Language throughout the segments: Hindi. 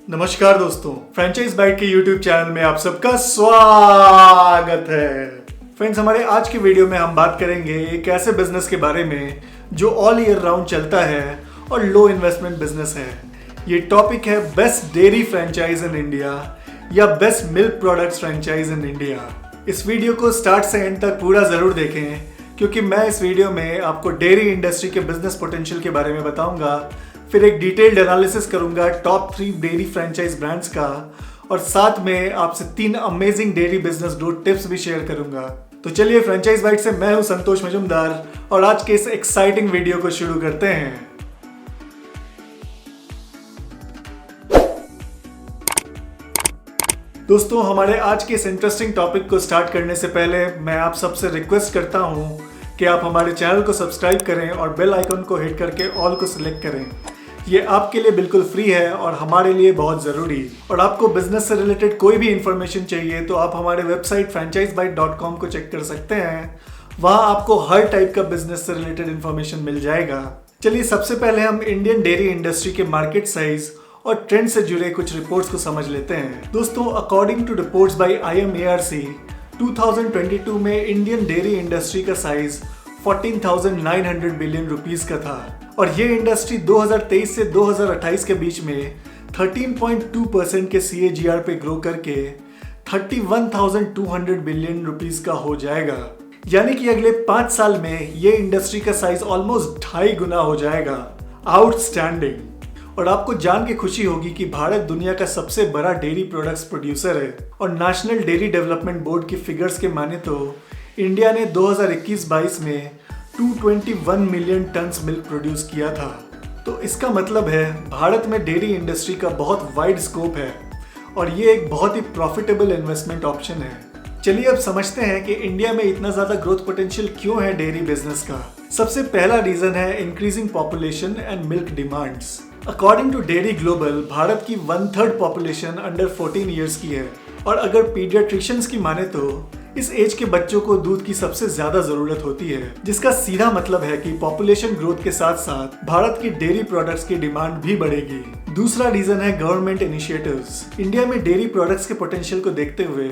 नमस्कार दोस्तों, फ्रेंचाइज बाइट के यूट्यूब चैनल में आप सबका स्वागत है। फ्रेंड्स, हमारे आज की वीडियो में हम बात करेंगे एक ऐसे बिजनेस के बारे में जो ऑल ईयर राउंड चलता है और लो इन्वेस्टमेंट बिजनेस है। ये टॉपिक है best dairy franchise in India या best milk products franchise in India. इस वीडियो को स्टार्ट से एंड तक पूरा जरूर देखें, क्योंकि मैं इस वीडियो में आपको डेयरी इंडस्ट्री के बिजनेस पोटेंशियल के बारे में बताऊंगा, फिर एक डिटेल्ड एनालिसिस करूंगा टॉप 3 डेयरी फ्रेंचाइज ब्रांड्स का, और साथ में आपसे 3 amazing dairy business growth tips भी शेयर करूंगा। तो चलिए, फ्रेंचाइज बाइट से मैं हूं संतोष मजुमदार और आज के इस एक्साइटिंग वीडियो को शुरू करते हैं। दोस्तों, हमारे आज के इस इंटरेस्टिंग टॉपिक को स्टार्ट करने से पहले मैं आप सबसे रिक्वेस्ट करता हूं कि आप हमारे चैनल को सब्सक्राइब करें और बेल आइकन को हिट करके ऑल को सिलेक्ट करें। ये आपके लिए बिल्कुल फ्री है और हमारे लिए बहुत ज़रूरी। और आपको बिजनेस से रिलेटेड कोई भी इंफॉर्मेशन चाहिए तो आप हमारे वेबसाइट franchisebite.com को चेक कर सकते हैं। वहाँ आपको हर टाइप का बिजनेस से रिलेटेड इंफॉर्मेशन मिल जाएगा। चलिए, सबसे पहले हम इंडियन डेयरी इंडस्ट्री के मार्केट साइज और ट्रेंड से जुड़े कुछ रिपोर्ट्स को समझ लेते हैं। दोस्तों, according to reports by IMARC, 2022 में इंडियन डेयरी इंडस्ट्री का साइज 14,900 बिलियन रुपीस का था और ये इंडस्ट्री 2023 से 2028 के बीच में 13.2% के CAGR पे ग्रो करके 31,200 बिलियन रुपीस का हो जाएगा। यानी कि अगले 5 साल में ये इंडस्ट्री का साइज ऑलमोस्ट 2.5 गुना हो जाएगा। आउटस्टैंडिंग। और आपको जान के खुशी होगी कि भारत दुनिया का सबसे बड़ा डेयरी प्रोडक्ट्स प्रोड्यूसर है और नेशनल डेयरी डेवलपमेंट बोर्ड की फिगर्स के माने तो इंडिया ने 2021-22 में 221 मिलियन टन्स मिल्क प्रोड्यूस किया था। तो इसका मतलब है भारत में डेयरी इंडस्ट्री का बहुत वाइड स्कोप है और ये एक बहुत ही प्रॉफिटेबल इन्वेस्टमेंट ऑप्शन है। चलिए, अब समझते हैं कि इंडिया में इतना ज्यादा ग्रोथ पोटेंशियल क्यों है डेयरी बिजनेस का। सबसे पहला रीजन है increasing population and milk demands. According to dairy global, Bharat की 1/3 पॉपुलेशन अंडर 14 ईयर्स की है और अगर पीडियाट्रिशियंस की माने तो इस एज के बच्चों को दूध की सबसे ज्यादा जरूरत होती है, जिसका सीधा मतलब है कि पॉपुलेशन ग्रोथ के साथ साथ भारत की डेयरी प्रोडक्ट्स की डिमांड भी बढ़ेगी। दूसरा रीजन है गवर्नमेंट इनिशिएटिव्स। इंडिया में डेयरी प्रोडक्ट्स के पोटेंशियल को देखते हुए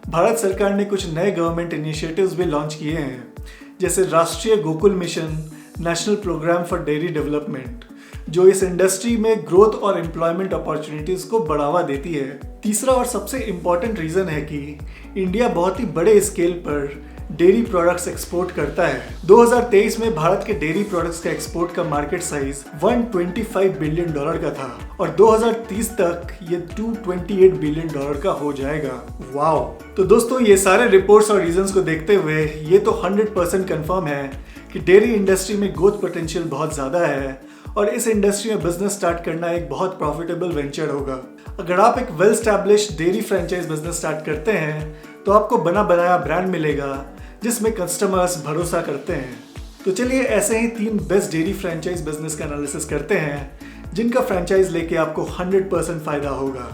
भारत सरकार ने कुछ नए गवर्नमेंट इनिशिएटिव्स भी लॉन्च किए हैं, जैसे Rashtriya Gokul mission, national programme for dairy development, जो इस इंडस्ट्री में ग्रोथ और एम्प्लॉयमेंट अपॉर्चुनिटीज को बढ़ावा देती है। तीसरा और सबसे इम्पोर्टेंट रीजन है कि इंडिया बहुत ही बड़े स्केल पर डेयरी प्रोडक्ट्स एक्सपोर्ट करता है। 2023 में भारत के डेयरी प्रोडक्ट्स का एक्सपोर्ट का मार्केट साइज $125 बिलियन का था और 2030 तक ये $228 बिलियन का हो जाएगा। वाओ! तो दोस्तों, ये सारे रिपोर्ट्स और रीजंस को देखते हुए ये तो 100% कंफर्म है कि डेयरी इंडस्ट्री में ग्रोथ पोटेंशियल बहुत ज्यादा है और इस इंडस्ट्री में बिजनेस स्टार्ट करना एक बहुत प्रॉफिटेबल वेंचर होगा। अगर आप एक well established dairy franchise business start करते हैं तो आपको बना बनाया ब्रांड मिलेगा जिसमें कस्टमर्स भरोसा करते हैं। तो चलिए, ऐसे ही 3 बेस्ट डेयरी फ्रेंचाइज बिजनेस का एनालिसिस करते हैं जिनका फ्रेंचाइज लेके आपको 100% फायदा होगा।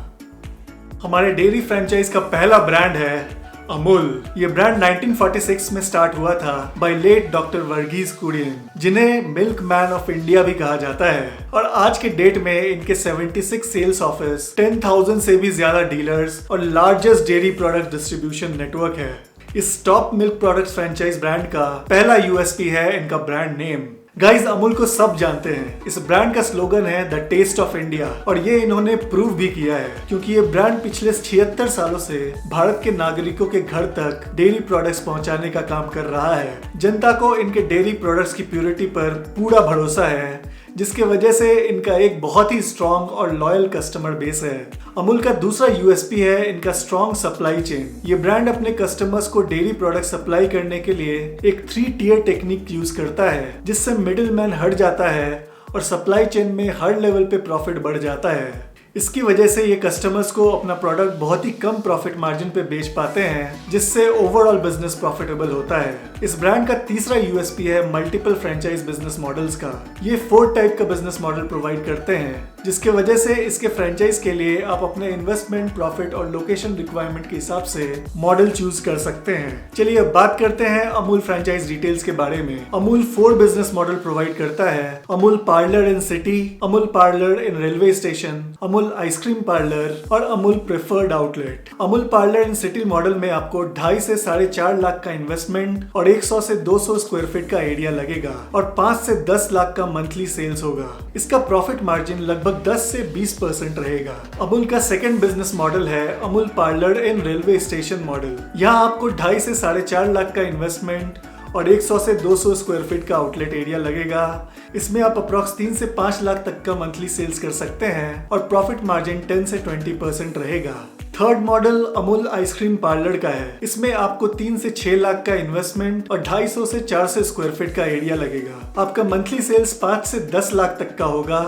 हमारे डेयरी फ्रेंचाइज का पहला ब्रांड है अमूल। ये ब्रांड 1946 में स्टार्ट हुआ था by late doctor Verghese Kurien, जिन्हें मिल्क मैन ऑफ इंडिया भी कहा जाता है। और आज के डेट में इनके 76 सेल्स ऑफिस, 10,000 से भी ज्यादा डीलर्स और largest dairy product distribution network है। इस top milk products franchise brand का पहला USP है इनका ब्रांड नेम। गाइस, अमूल को सब जानते हैं। इस ब्रांड का स्लोगन है द टेस्ट ऑफ इंडिया और ये इन्होंने प्रूव भी किया है, क्योंकि ये ब्रांड पिछले 76 सालों से भारत के नागरिकों के घर तक डेयरी प्रोडक्ट्स पहुंचाने का काम कर रहा है। जनता को इनके डेयरी प्रोडक्ट्स की प्योरिटी पर पूरा भरोसा है, जिसके वजह से इनका एक बहुत ही स्ट्रॉन्ग और लॉयल कस्टमर बेस है। अमूल का दूसरा USP है इनका स्ट्रॉन्ग सप्लाई चेन। ये ब्रांड अपने कस्टमर्स को डेयरी प्रोडक्ट सप्लाई करने के लिए एक 3 टियर टेक्निक यूज करता है, जिससे मिडिल मैन हट जाता है और सप्लाई चेन में हर लेवल पे प्रॉफिट बढ़ जाता है। इसकी वजह से ये कस्टमर्स को अपना प्रोडक्ट बहुत ही कम प्रॉफिट मार्जिन पे बेच पाते हैं, जिससे ओवरऑल बिजनेस प्रॉफिटेबल होता है। इस ब्रांड का तीसरा USP है मल्टीपल फ्रेंचाइज बिजनेस मॉडल्स का। ये 4 टाइप का बिजनेस मॉडल प्रोवाइड करते हैं। जिसके वजह से इसके फ्रेंचाइज के लिए आप अपने इन्वेस्टमेंट, प्रॉफिट और लोकेशन रिक्वायरमेंट के हिसाब से मॉडल चूज कर सकते हैं। चलिए अब बात करते हैं अमूल फ्रेंचाइज डिटेल्स के बारे में। अमूल 4 बिजनेस मॉडल प्रोवाइड करता है। Amul parlour in city, Amul parlour in railway station, Amul ice cream parlour और Amul preferred outlet. Amul parlour in city model में आपको 2.5 से 4.5 लाख का इन्वेस्टमेंट और 100 से 200 स्क्वायर फीट का एरिया लगेगा और 5 से 10 लाख का मंथली सेल्स होगा। इसका प्रॉफिट मार्जिन लगभग 10 से 20% रहेगा। अमूल का सेकंड बिजनेस मॉडल है Amul parlour in railway station model. यहाँ आपको 2.5 से 4.5 लाख का इन्वेस्टमेंट और 100 से 200 स्क्वायर फीट का आउटलेट एरिया लगेगा। इसमें आप अप्रॉक्स 3 से 5 लाख तक का मंथली सेल्स कर सकते हैं और प्रॉफिट मार्जिन 10 से 20% रहेगा। Third model Amul ice cream parlour का है। इसमें आपको 3 से 6 लाख का इन्वेस्टमेंट और 250 से 400 स्क्वायर फीट का एरिया लगेगा। आपका मंथली सेल्स 5 से 10 लाख तक का होगा।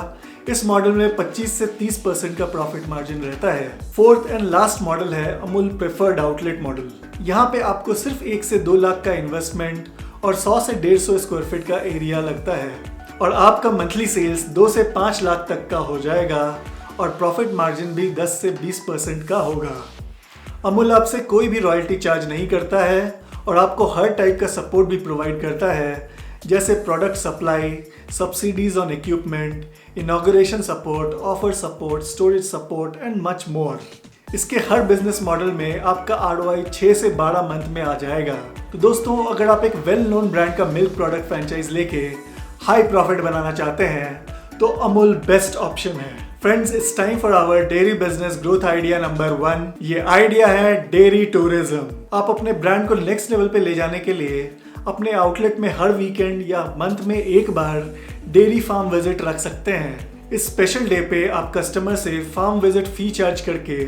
इस मॉडल में 25 से 30% का प्रॉफिट मार्जिन रहता है। फोर्थ एंड लास्ट मॉडल है अमूल प्रेफर्ड आउटलेट मॉडल। यहाँ पे आपको सिर्फ 1 से 2 लाख का इन्वेस्टमेंट और 100 से 150 स्क्वायर फीट का एरिया लगता है और आपका मंथली सेल्स 2 से 5 लाख तक का हो जाएगा और प्रॉफिट मार्जिन भी 10 से 20% का होगा। अमूल आपसे कोई भी रॉयल्टी चार्ज नहीं करता है और आपको हर टाइप का सपोर्ट भी प्रोवाइड करता है, जैसे product supply, subsidies on equipment, inauguration support, offer support, storage support and much more. इसके हर बिजनेस मॉडल में आपका ROI 6 से 12 मंथ में आ जाएगा। तो दोस्तों, अगर आप एक वेल नोन ब्रांड का मिल्क प्रोडक्ट फ्रेंचाइज लेके हाई प्रॉफिट बनाना चाहते हैं तो अमूल बेस्ट ऑप्शन है। Friends, it's time for our dairy business growth idea number 1। ये आइडिया है डेयरी टूरिज्म। आप अपने ब्रांड को नेक्स्ट लेवल पे ले जाने के लिए अपने आउटलेट में हर वीकेंड या मंथ में एक बार डेयरी फार्म विजिट रख सकते हैं। इस स्पेशल डे पे आप कस्टमर से फार्म विजिट फी चार्ज करके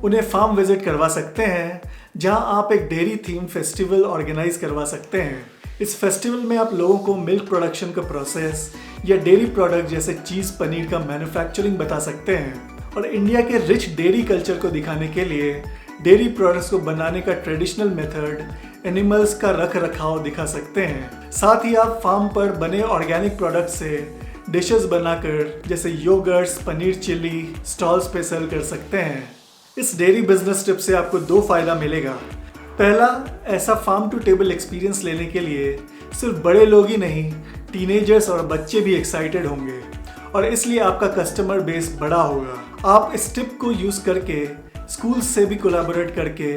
उन्हें फार्म विजिट करवा सकते हैं, जहां आप एक डेयरी थीम फेस्टिवल ऑर्गेनाइज करवा सकते हैं। इस फेस्टिवल में आप लोगों को मिल्क प्रोडक्शन का प्रोसेस या डेयरी प्रोडक्ट जैसे चीज़, पनीर का मैन्युफैक्चरिंग बता सकते हैं और इंडिया के रिच डेयरी कल्चर को दिखाने के लिए डेयरी प्रोडक्ट्स को बनाने का ट्रेडिशनल मेथड, एनिमल्स का रख रखाव दिखा सकते हैं। साथ ही आप फार्म पर बने ऑर्गेनिक प्रोडक्ट से डिशेस बनाकर जैसे योगर्ट्स, पनीर चिल्ली स्टॉल्स पे सेल कर सकते हैं। इस डेयरी बिजनेस टिप से आपको 2 फायदा मिलेगा। पहला, ऐसा फार्म टू टेबल एक्सपीरियंस लेने के लिए सिर्फ बड़े लोग ही नहीं, टीनेजर्स और बच्चे भी एक्साइटेड होंगे और इसलिए आपका कस्टमर बेस बड़ा होगा। आप इस टिप को यूज करके स्कूल से भी कोलैबोरेट करके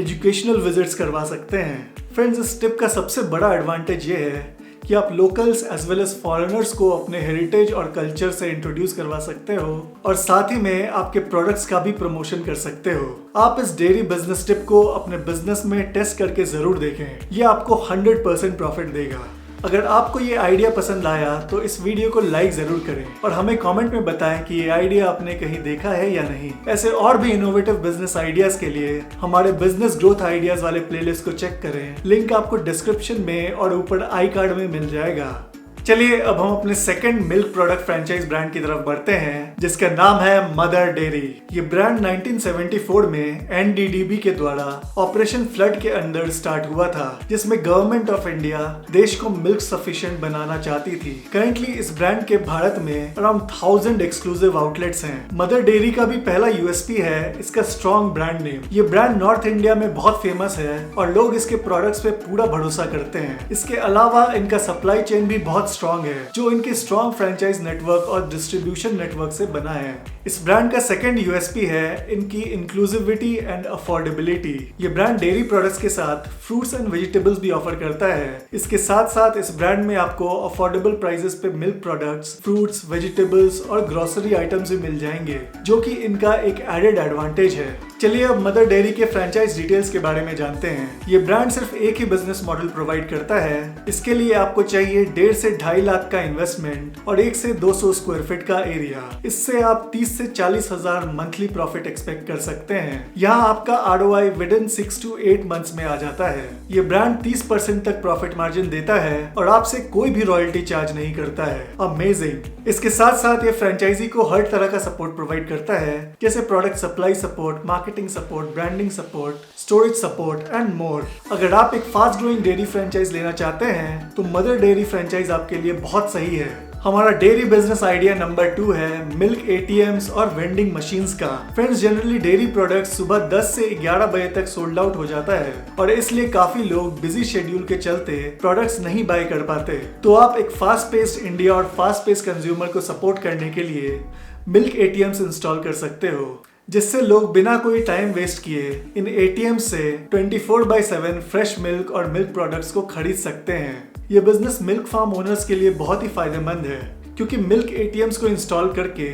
एजुकेशनल विजिट्स करवा सकते हैं। फ्रेंड्स, इस टिप का सबसे बड़ा एडवांटेज ये है कि आप locals as well as foreigners को अपने हेरिटेज और कल्चर से इंट्रोड्यूस करवा सकते हो और साथ ही में आपके प्रोडक्ट्स का भी प्रमोशन कर सकते हो। आप इस डेयरी बिजनेस टिप को अपने बिजनेस में टेस्ट करके जरूर देखें। ये आपको 100% प्रॉफिट देगा। अगर आपको ये आइडिया पसंद आया तो इस वीडियो को लाइक जरूर करें और हमें कमेंट में बताएं कि ये आइडिया आपने कहीं देखा है या नहीं। ऐसे और भी इनोवेटिव बिजनेस आइडियाज के लिए हमारे बिजनेस ग्रोथ आइडियाज वाले प्लेलिस्ट को चेक करें। लिंक आपको डिस्क्रिप्शन में और ऊपर आई कार्ड में मिल जाएगा। चलिए अब हम अपने second milk product franchise brand की तरफ बढ़ते हैं, जिसका नाम है मदर डेयरी। ये ब्रांड 1974 में NDDB के द्वारा ऑपरेशन फ्लड के अंडर स्टार्ट हुआ था, जिसमें गवर्नमेंट ऑफ इंडिया देश को मिल्क सफिशिएंट बनाना चाहती थी। करेंटली इस ब्रांड के भारत में अराउंड 1000 एक्सक्लूसिव आउटलेट्स हैं। मदर डेयरी का भी पहला USP है इसका स्ट्रॉन्ग ब्रांड नेम। ये ब्रांड नॉर्थ इंडिया में बहुत फेमस है और लोग इसके प्रोडक्ट्स पे पूरा भरोसा करते हैं। इसके अलावा इनका सप्लाई चेन भी बहुत स्ट्रॉन्ग है, जो इनके स्ट्रॉन्ग फ्रेंचाइज नेटवर्क और डिस्ट्रीब्यूशन नेटवर्क से बना है। इस ब्रांड का सेकंड USP है इनकी इंक्लूसिविटी एंड अफोर्डेबिलिटी। ये ब्रांड डेयरी प्रोडक्ट्स के साथ फ्रूट्स एंड वेजिटेबल्स भी ऑफर करता है। इसके साथ साथ इस ब्रांड में आपको अफोर्डेबल प्राइसेस पे मिल्क प्रोडक्ट्स, फ्रूट्स, वेजिटेबल्स और ग्रोसरी आइटम्स भी मिल जाएंगे, जो कि इनका एक एडेड एडवांटेज है। चलिए अब मदर डेयरी के फ्रेंचाइज डिटेल्स के बारे में जानते हैं। ये ब्रांड सिर्फ एक ही बिजनेस मॉडल प्रोवाइड करता है। इसके लिए आपको चाहिए 1.5 से 2.5 लाख का इन्वेस्टमेंट और 1 से 200 स्क्वायर फीट का एरिया। इससे आप 30 से 40 हजार मंथली प्रॉफिट एक्सपेक्ट कर सकते हैं। यहाँ आपका ROI विदिन 6 to 8 मंथ्स में आ जाता है। ये ब्रांड 30% तक प्रॉफिट मार्जिन देता है और आपसे कोई भी रॉयल्टी चार्ज नहीं करता है। अमेजिंग। इसके साथ साथ ये फ्रेंचाइजी को हर तरह का सपोर्ट प्रोवाइड करता है, जैसे product supply support, marketing support, branding support, storage support and more. अगर आप एक फास्ट ग्रोइंग डेयरी फ्रेंचाइज लेना चाहते हैं तो मदर डेयरी फ्रेंचाइज आपके लिए बहुत सही है। हमारा डेयरी बिजनेस आइडिया नंबर 2 है मिल्क एटीएम्स और वेंडिंग मशीन्स का। फ्रेंड्स, जनरली डेयरी प्रोडक्ट्स सुबह 10 से 11 बजे तक सोल्ड आउट हो जाता है और इसलिए काफी लोग बिजी शेड्यूल के चलते प्रोडक्ट्स नहीं बाय कर पाते। तो आप एक फास्ट पेस्ड इंडिया और फास्ट पेस्ड कंज्यूमर को सपोर्ट करने के लिए मिल्क एटीएम्स इंस्टॉल कर सकते हो, जिससे लोग बिना कोई टाइम वेस्ट किए इन एटीएम से 24/7 फ्रेश मिल्क और मिल्क प्रोडक्ट्स को खरीद सकते हैं। ये बिजनेस मिल्क फार्म ओनर्स के लिए बहुत ही फायदेमंद है, क्योंकि मिल्क एटीएम्स को इंस्टॉल करके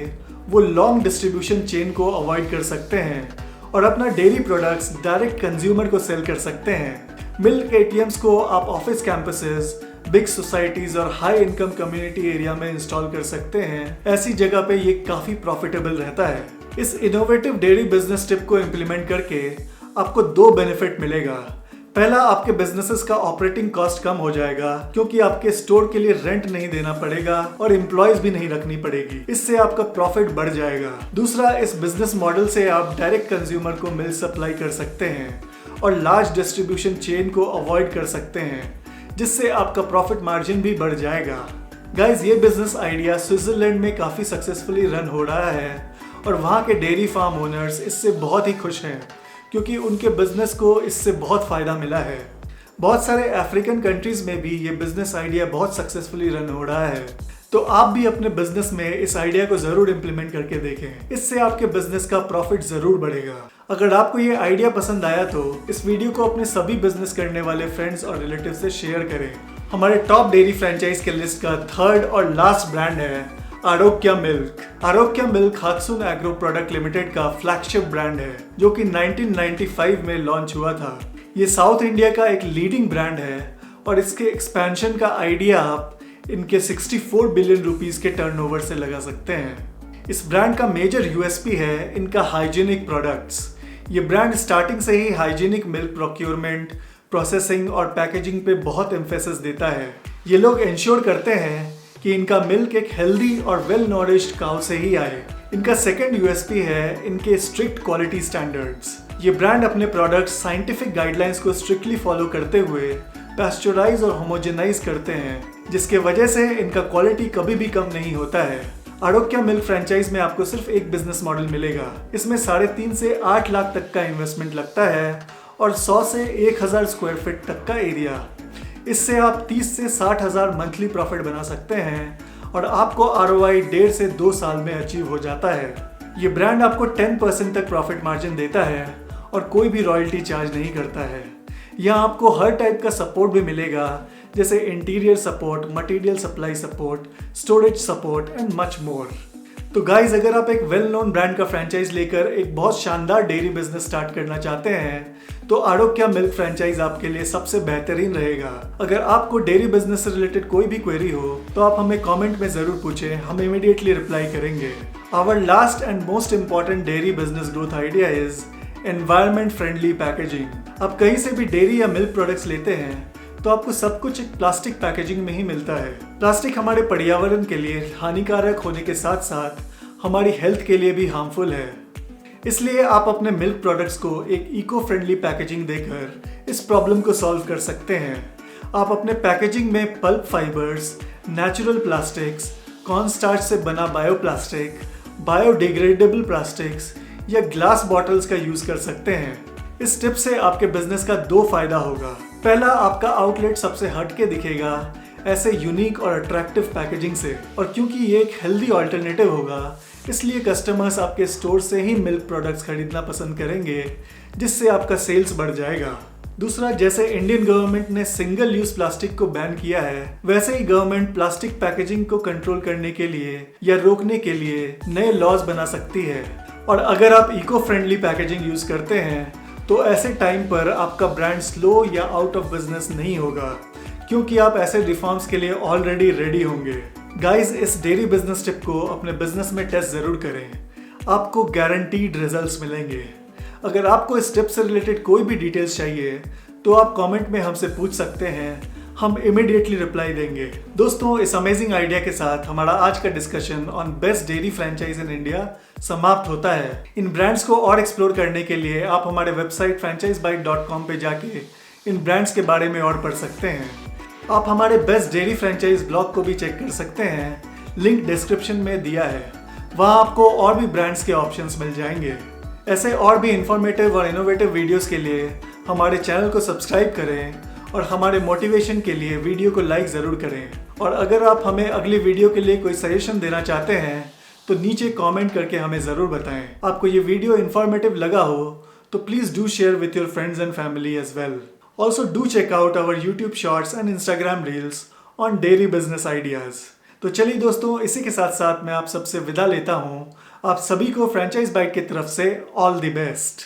वो लॉन्ग डिस्ट्रीब्यूशन चेन को अवॉइड कर सकते हैं और अपना डेयरी प्रोडक्ट्स डायरेक्ट कंज्यूमर को सेल कर सकते हैं। मिल्क एटीएम्स को आप ऑफिस कैंपसेस, बिग सोसाइटीज और हाई इनकम कम्युनिटी एरिया में इंस्टॉल कर सकते हैं। ऐसी जगह पे ये काफी प्रॉफिटेबल रहता है। इस इनोवेटिव डेयरी बिजनेस टिप को इम्प्लीमेंट करके आपको 2 बेनिफिट मिलेगा। पहला, आपके बिजनेसेस का ऑपरेटिंग कॉस्ट कम हो जाएगा, क्योंकि आपके स्टोर के लिए रेंट नहीं देना पड़ेगा और एम्प्लॉयज भी नहीं रखनी पड़ेगी। इससे आपका प्रॉफिट बढ़ जाएगा। दूसरा, इस बिजनेस मॉडल से आप डायरेक्ट कंज्यूमर को मिल्क सप्लाई कर सकते हैं और लार्ज डिस्ट्रीब्यूशन चेन को अवॉइड कर सकते हैं, जिससे आपका प्रॉफिट मार्जिन भी बढ़ जाएगा। गाइज, ये बिजनेस आइडिया स्विट्जरलैंड में काफी सक्सेसफुली रन हो रहा है और वहाँ के डेयरी फार्म ओनर्स इससे बहुत ही खुश हैं, क्योंकि उनके बिजनेस को इससे बहुत फायदा मिला है। बहुत सारे अफ्रीकन कंट्रीज में भी ये बिजनेस आइडिया बहुत सक्सेसफुली रन हो रहा है। तो आप भी अपने बिजनेस में इस आइडिया को जरूर इम्प्लीमेंट करके देखें। इससे आपके बिजनेस का प्रॉफिट जरूर बढ़ेगा। अगर आपको ये आइडिया पसंद आया तो इस वीडियो को अपने सभी बिजनेस करने वाले फ्रेंड्स और रिलेटिव से शेयर करें। हमारे टॉप डेयरी फ्रेंचाइज के लिस्ट का 3rd और लास्ट ब्रांड है आरोग्य मिल्क। आरोग्य मिल्क हात्सुन एग्रो प्रोडक्ट लिमिटेड का फ्लैगशिप ब्रांड है, जो कि 1995 में लॉन्च हुआ था। ये साउथ इंडिया का एक लीडिंग ब्रांड है और इसके एक्सपेंशन का आइडिया आप इनके 64 बिलियन रुपीस के टर्नओवर से लगा सकते हैं। इस ब्रांड का मेजर यूएसपी है इनका हाइजीनिक प्रोडक्ट्स। ये ब्रांड स्टार्टिंग से ही हाइजीनिक मिल्क प्रोक्योरमेंट, प्रोसेसिंग और पैकेजिंग पे बहुत एम्फेसिस देता है। ये लोग इंश्योर करते हैं कि इनका मिल्क एक हेल्दी और वेल नॉरिश्ड काउ से ही आए। इनका सेकंड यूएसपी है इनके स्ट्रिक्ट क्वालिटी स्टैंडर्ड्स। ये ब्रांड अपने प्रोडक्ट्स साइंटिफिक गाइडलाइंस को स्ट्रिक्टली फॉलो करते हुए पैस्चराइज और होमोजेनाइज करते हैं, जिसके वजह से इनका क्वालिटी कभी भी कम नहीं होता है। आरोग्य मिल्क फ्रेंचाइज में आपको सिर्फ एक बिजनेस मॉडल मिलेगा। इसमें 3.5 से 8 लाख तक का इन्वेस्टमेंट लगता है और 100 से 1000 स्क्वायर फीट तक का एरिया। इससे आप 30 से 60 हजार मंथली प्रॉफिट बना सकते हैं और आपको ROI 1.5 से 2 साल में अचीव हो जाता है। ये ब्रांड आपको 10% तक प्रॉफिट मार्जिन देता है और कोई भी रॉयल्टी चार्ज नहीं करता है। यहाँ आपको हर टाइप का सपोर्ट भी मिलेगा, जैसे interior support, material supply support, storage support and much more. तो गाइज, अगर आप एक वेल नोन ब्रांड का फ्रेंचाइज लेकर एक बहुत शानदार डेयरी बिजनेस स्टार्ट करना चाहते हैं तो आरोग्य मिल्क फ्रेंचाइज आपके लिए सबसे बेहतरीन रहेगा। अगर आपको डेयरी बिजनेस से रिलेटेड कोई भी क्वेरी हो तो आप हमें कमेंट में जरूर पूछें, हम इमीडिएटली रिप्लाई करेंगे। Our last and most important dairy business growth idea is environment friendly packaging. आप कहीं से भी डेयरी या मिल्क प्रोडक्ट्स लेते हैं तो आपको सब कुछ एक प्लास्टिक पैकेजिंग में ही मिलता है। प्लास्टिक हमारे पर्यावरण के लिए हानिकारक होने के साथ साथ हमारी हेल्थ के लिए भी हार्मफुल है। इसलिए आप अपने मिल्क प्रोडक्ट्स को एक इको फ्रेंडली पैकेजिंग देकर इस प्रॉब्लम को सॉल्व कर सकते हैं। आप अपने पैकेजिंग में pulp fibres, natural plastics, corn starch से बना बायोप्लास्टिक, बायोडिग्रेडेबल प्लास्टिक्स या ग्लास बॉटल्स का यूज कर सकते हैं। इस टिप से आपके बिजनेस का 2 फायदा होगा। पहला, आपका आउटलेट सबसे हटके दिखेगा ऐसे यूनिक और अट्रैक्टिव पैकेजिंग से, और क्योंकि ये एक हेल्दी ऑल्टरनेटिव होगा इसलिए कस्टमर्स आपके स्टोर से ही मिल्क प्रोडक्ट्स खरीदना पसंद करेंगे, जिससे आपका सेल्स बढ़ जाएगा। दूसरा, जैसे इंडियन गवर्नमेंट ने सिंगल यूज प्लास्टिक को बैन किया है, वैसे ही गवर्नमेंट प्लास्टिक पैकेजिंग को कंट्रोल करने के लिए या रोकने के लिए नए लॉज बना सकती है। और अगर आप इको फ्रेंडली पैकेजिंग यूज करते हैं तो ऐसे टाइम पर आपका ब्रांड स्लो या आउट ऑफ बिजनेस नहीं होगा, क्योंकि आप ऐसे रिफॉर्म्स के लिए ऑलरेडी रेडी होंगे। गाइज, इस डेयरी बिजनेस टिप को अपने बिजनेस में टेस्ट जरूर करें, आपको गारंटीड रिजल्ट्स मिलेंगे। अगर आपको इस टिप से रिलेटेड कोई भी डिटेल्स चाहिए तो आप कमेंट में हमसे पूछ सकते हैं, हम इमीडिएटली रिप्लाई देंगे। दोस्तों, इस अमेजिंग आइडिया के साथ हमारा आज का discussion on best dairy franchise in India समाप्त होता है। इन ब्रांड्स को और एक्सप्लोर करने के लिए आप हमारे वेबसाइट franchisebite.com पे जाके इन ब्रांड्स के बारे में और पढ़ सकते हैं। आप हमारे बेस्ट डेयरी फ्रेंचाइज ब्लॉग को भी चेक कर सकते हैं, लिंक डिस्क्रिप्शन में दिया है। वहाँ आपको और भी ब्रांड्स के ऑप्शंस मिल जाएंगे। ऐसे और भी इंफॉर्मेटिव और इनोवेटिव वीडियोस के लिए हमारे चैनल को सब्सक्राइब करें और हमारे मोटिवेशन के लिए वीडियो को लाइक ज़रूर करें। और अगर आप हमें अगली वीडियो के लिए कोई सजेशन देना चाहते हैं तो नीचे कमेंट करके हमें ज़रूर बताएं। आपको ये वीडियो इन्फॉर्मेटिव लगा हो तो please do share with your friends and family as well. Also do check out our YouTube shorts and Instagram reels on daily business ideas. तो चलिए दोस्तों, इसी के साथ साथ मैं आप सबसे विदा लेता हूँ। आप सभी को फ्रेंचाइज बाइट की तरफ से ऑल द बेस्ट।